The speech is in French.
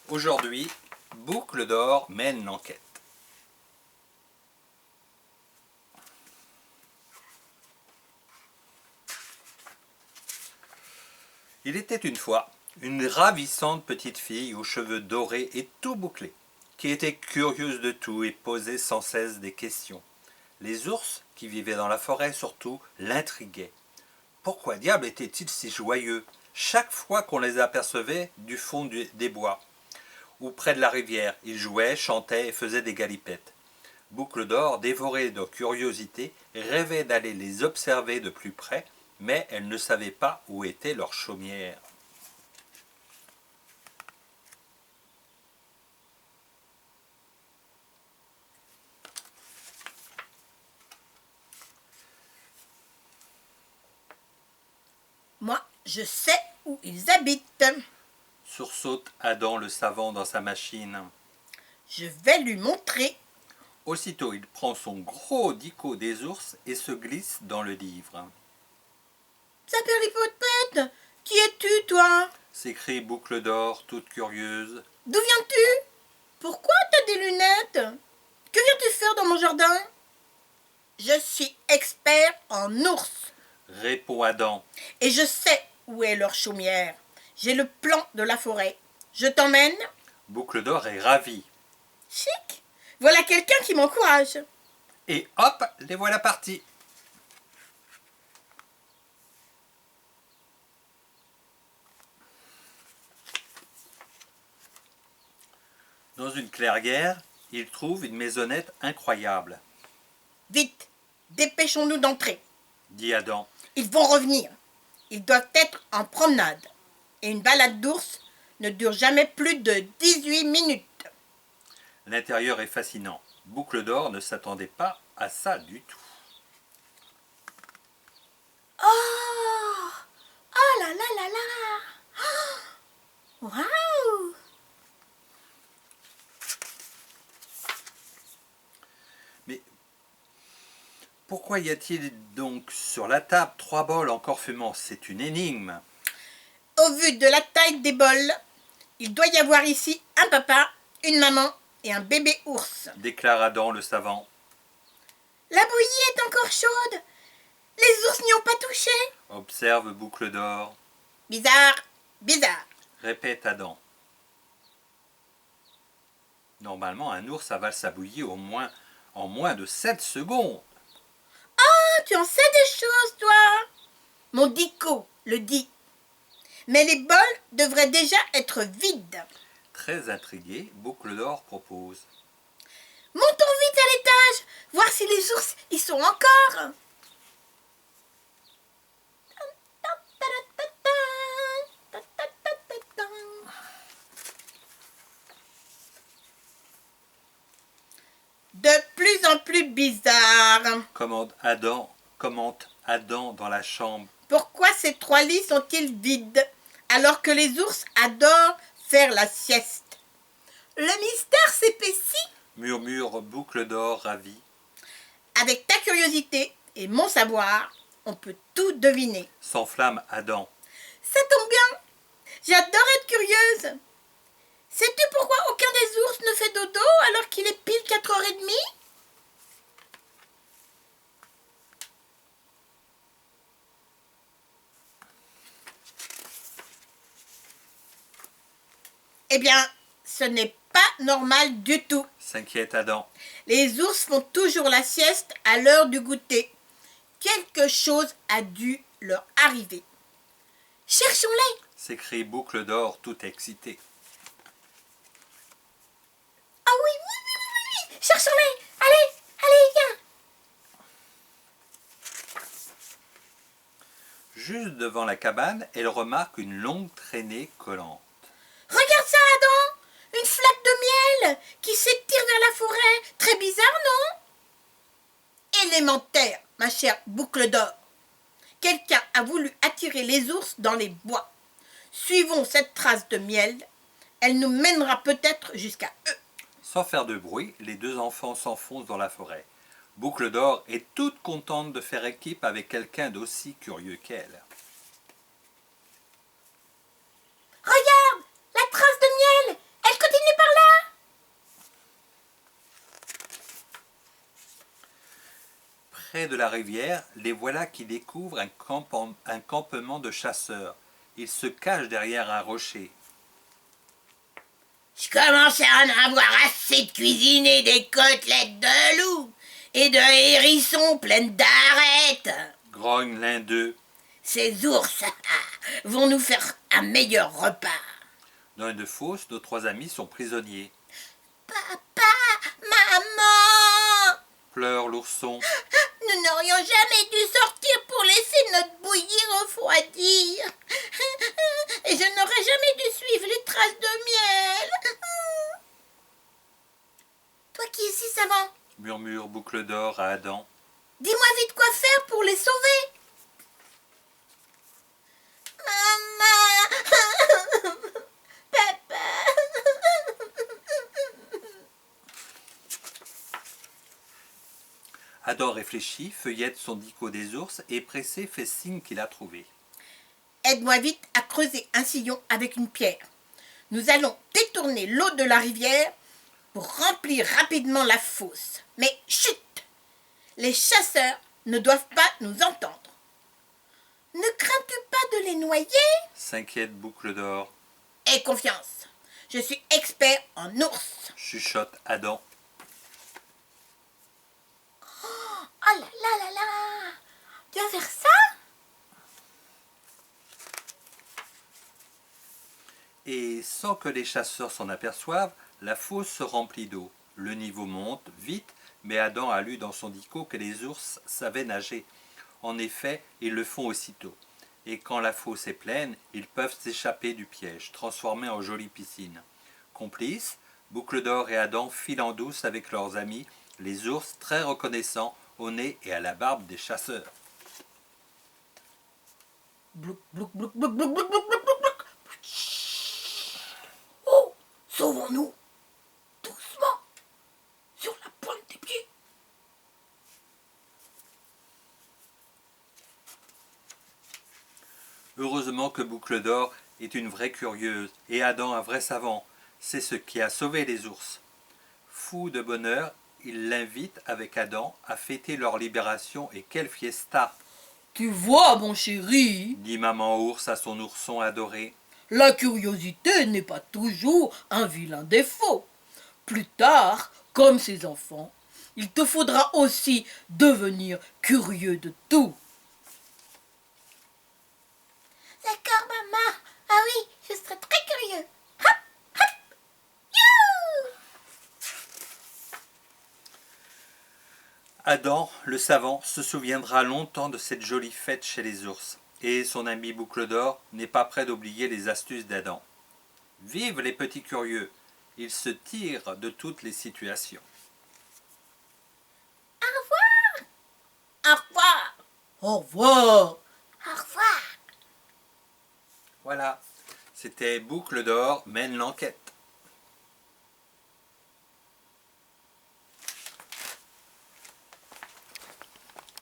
Aujourd'hui, Boucle d'Or mène l'enquête. Il était une fois une ravissante petite fille aux cheveux dorés et tout bouclés, qui était curieuse de tout et posait sans cesse des questions. Les ours, qui vivaient dans la forêt surtout, l'intriguaient. Pourquoi diable étaient-ils si joyeux chaque fois qu'on les apercevait du fond des bois ou près de la rivière? Ils jouaient, chantaient et faisaient des galipettes. Boucle d'Or, dévorée de curiosité, rêvait d'aller les observer de plus près, mais elle ne savait pas où était leur chaumière. Moi, je sais où ils habitent. Sursaute Adam le savant dans sa machine. Je vais lui montrer. Aussitôt, il prend son gros dico des ours et se glisse dans le livre. Saperlipopette, qui es-tu, toi? S'écrie Boucle d'Or, toute curieuse. D'où viens-tu? Pourquoi t'as des lunettes? Que viens-tu faire dans mon jardin? Je suis expert en ours. Répond Adam. Et je sais où est leur chaumière. J'ai le plan de la forêt. Je t'emmène? Boucle d'Or est ravie. Chic. Voilà quelqu'un qui m'encourage. Et hop, les voilà partis. Dans une clairière, ils trouvent une maisonnette incroyable. Vite, dépêchons-nous d'entrer. Dit Adam. Ils vont revenir. Ils doivent être en promenade. Et une balade d'ours ne dure jamais plus de 18 minutes. L'intérieur est fascinant. Boucle d'Or ne s'attendait pas à ça du tout. Oh! Oh là là là là! Oh! Waouh! Mais pourquoi y a-t-il donc sur la table 3 bols encore fumants? C'est une énigme. Au vu de la taille des bols, il doit y avoir ici un papa, une maman et un bébé ours. Déclare Adam le savant. La bouillie est encore chaude. Les ours n'y ont pas touché. Observe Boucle d'Or. Bizarre, bizarre. Répète Adam. Normalement, un ours avale sa bouillie en moins de 7 secondes. Ah, tu en sais des choses, toi. Mon dico le dit. Mais les bols devraient déjà être vides. Très intrigué, Boucle d'Or propose. Montons vite à l'étage, voir si les ours y sont encore. De plus en plus bizarre. Commente Adam dans la chambre. Pourquoi ces 3 lits sont-ils vides alors que les ours adorent faire la sieste? Le mystère s'épaissit. Murmure Boucle d'Or ravi. Avec ta curiosité et mon savoir, on peut tout deviner. S'enflamme Adam. Ça tombe bien. J'adore être curieuse. Sais-tu pourquoi aucun des ours ne fait dodo alors qu'il est pile 4h30? Eh bien, ce n'est pas normal du tout. S'inquiète Adam. Les ours font toujours la sieste à l'heure du goûter. Quelque chose a dû leur arriver. Cherchons-les. S'écrie Boucle d'Or tout excité. Ah oui, oui, oui, oui, oui, oui. Cherchons-les. Allez, allez, viens. Juste devant la cabane, elle remarque une longue traînée collante. Regarde ça, Adam. Une flaque de miel qui s'étire vers la forêt. Très bizarre, non? Élémentaire, ma chère Boucle d'Or. Quelqu'un a voulu attirer les ours dans les bois. Suivons cette trace de miel. Elle nous mènera peut-être jusqu'à eux. Sans faire de bruit, les deux enfants s'enfoncent dans la forêt. Boucle d'Or est toute contente de faire équipe avec quelqu'un d'aussi curieux qu'elle. Regarde, la trace de miel. Elle Près de la rivière, les voilà qui découvrent un campement de chasseurs. Ils se cachent derrière un rocher. Je commence à en avoir assez de cuisiner des côtelettes de loup et de hérissons pleines d'arêtes. Grogne l'un d'eux. Ces ours vont nous faire un meilleur repas. Dans une fosse, nos 3 amis sont prisonniers. Papa, maman, Pleure l'ourson. nous n'aurions jamais dû sortir pour laisser notre bouillie refroidir. Et je n'aurais jamais dû suivre les traces de miel. Toi qui es si savant, Murmure Boucle d'Or à Adam. dis-moi vite quoi faire pour les sauver. Maman, papa. Adam réfléchit, feuillette son dico des ours et pressé fait signe qu'il a trouvé. Aide-moi vite à creuser un sillon avec une pierre. Nous allons détourner l'eau de la rivière pour remplir rapidement la fosse. Mais chut! Les chasseurs ne doivent pas nous entendre. Ne crains-tu pas de les noyer? S'inquiète Boucle d'Or. Aie confiance. Je suis expert en ours. Chuchote Adam. Oh là là là là! Tu vas faire ça? Et sans que les chasseurs s'en aperçoivent, la fosse se remplit d'eau. Le niveau monte vite, mais Adam a lu dans son dico que les ours savaient nager. En effet, ils le font aussitôt. Et quand la fosse est pleine, ils peuvent s'échapper du piège, transformés en jolie piscine. Complices, Boucle d'Or et Adam filent en douce avec leurs amis, les ours très reconnaissants au nez et à la barbe des chasseurs. Blouc, blouc, blouc, blouc, blouc, blouc, blouc, blouc, blouc, blouc. Oh, sauvons-nous doucement sur la pointe des pieds. Heureusement que Boucle d'Or est une vraie curieuse et Adam un vrai savant. C'est ce qui a sauvé les ours. Fou de bonheur, il l'invite avec Adam à fêter leur libération et quelle fiesta! Tu vois, mon chéri, Dit maman ours à son ourson adoré. la curiosité n'est pas toujours un vilain défaut. Plus tard, comme ces enfants, il te faudra aussi devenir curieux de tout. D'accord, maman. Ah oui, je serai très curieux. Hop, hop, you! Adam, le savant, se souviendra longtemps de cette jolie fête chez les ours. Et son ami Boucle d'Or n'est pas prêt d'oublier les astuces d'Adam. Vive les petits curieux! Ils se tirent de toutes les situations. Au revoir. Au revoir. Au revoir. Au revoir. Voilà, c'était Boucle d'Or mène l'enquête.